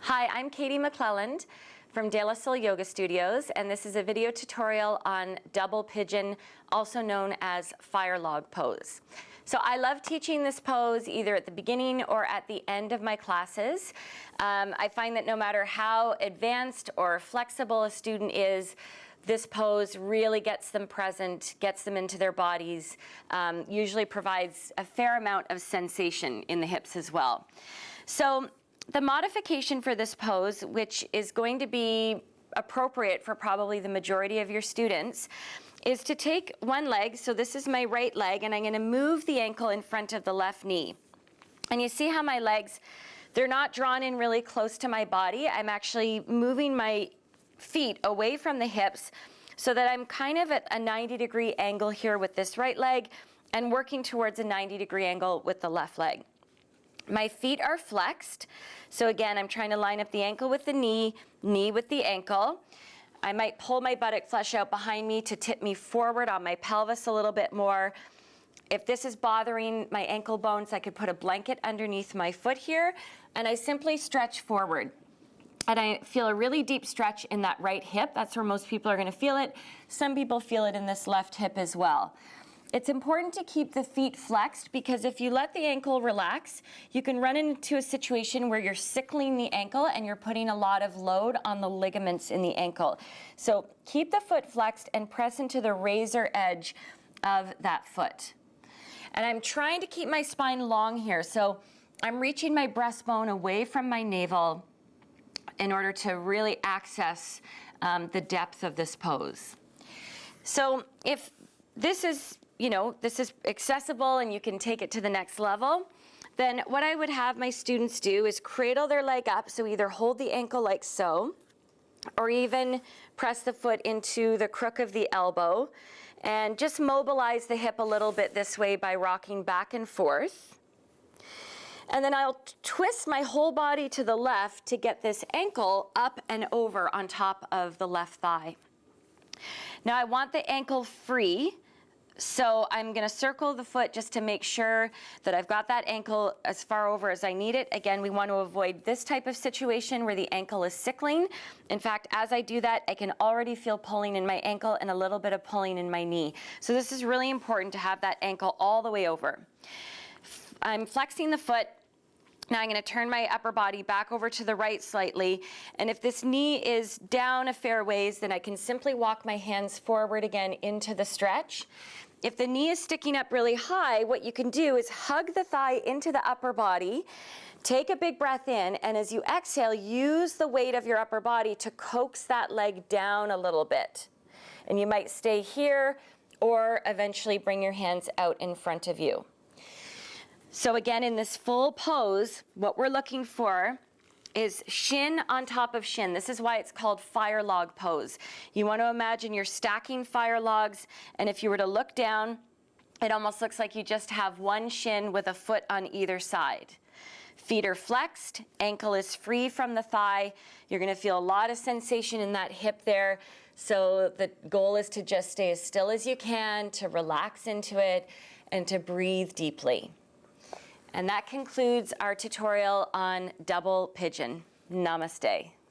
Hi, I'm Katie McClelland from De La Soul Yoga Studios, and this is a video tutorial on double pigeon, also known as fire log pose. So I love teaching this pose either at the beginning or at the end of my classes. I find that no matter how advanced or flexible a student is, this pose really gets them present, gets them into their bodies, usually provides a fair amount of sensation in the hips as well. So the modification for this pose, which is going to be appropriate for probably the majority of your students, is to take one leg, so this is my right leg, and I'm going to move the ankle in front of the left knee. And you see how my legs, they're not drawn in really close to my body. I'm actually moving my feet away from the hips so that I'm kind of at a 90-degree angle here with this right leg and working towards a 90-degree angle with the left leg. My feet are flexed, so again, I'm trying to line up the ankle with the knee, knee with the ankle. I might pull my buttock flesh out behind me to tip me forward on my pelvis a little bit more. If this is bothering my ankle bones, I could put a blanket underneath my foot here, and I simply stretch forward. And I feel a really deep stretch in that right hip. That's where most people are going to feel it. Some people feel it in this left hip as well. It's important to keep the feet flexed because if you let the ankle relax, you can run into a situation where you're sickling the ankle and you're putting a lot of load on the ligaments in the ankle. So keep the foot flexed and press into the razor edge of that foot. And I'm trying to keep my spine long here. So I'm reaching my breastbone away from my navel in order to really access the depth of this pose. So if this is accessible and you can take it to the next level, then what I would have my students do is cradle their leg up, so either hold the ankle like so, or even press the foot into the crook of the elbow, and just mobilize the hip a little bit this way by rocking back and forth. And then I'll twist my whole body to the left to get this ankle up and over on top of the left thigh. Now I want the ankle free, so I'm going to circle the foot just to make sure that I've got that ankle as far over as I need it. Again, we want to avoid this type of situation where the ankle is sickling. In fact, as I do that, I can already feel pulling in my ankle and a little bit of pulling in my knee. So this is really important to have that ankle all the way over. I'm flexing the foot. Now I'm going to turn my upper body back over to the right slightly, and if this knee is down a fair ways, then I can simply walk my hands forward again into the stretch. If the knee is sticking up really high, what you can do is hug the thigh into the upper body, take a big breath in, and as you exhale, use the weight of your upper body to coax that leg down a little bit. And you might stay here or eventually bring your hands out in front of you. So again, in this full pose, what we're looking for is shin on top of shin. This is why it's called fire log pose. You want to imagine you're stacking fire logs, and if you were to look down, it almost looks like you just have one shin with a foot on either side. Feet are flexed, ankle is free from the thigh. You're going to feel a lot of sensation in that hip there. So the goal is to just stay as still as you can, to relax into it, and to breathe deeply. And that concludes our tutorial on double pigeon. Namaste.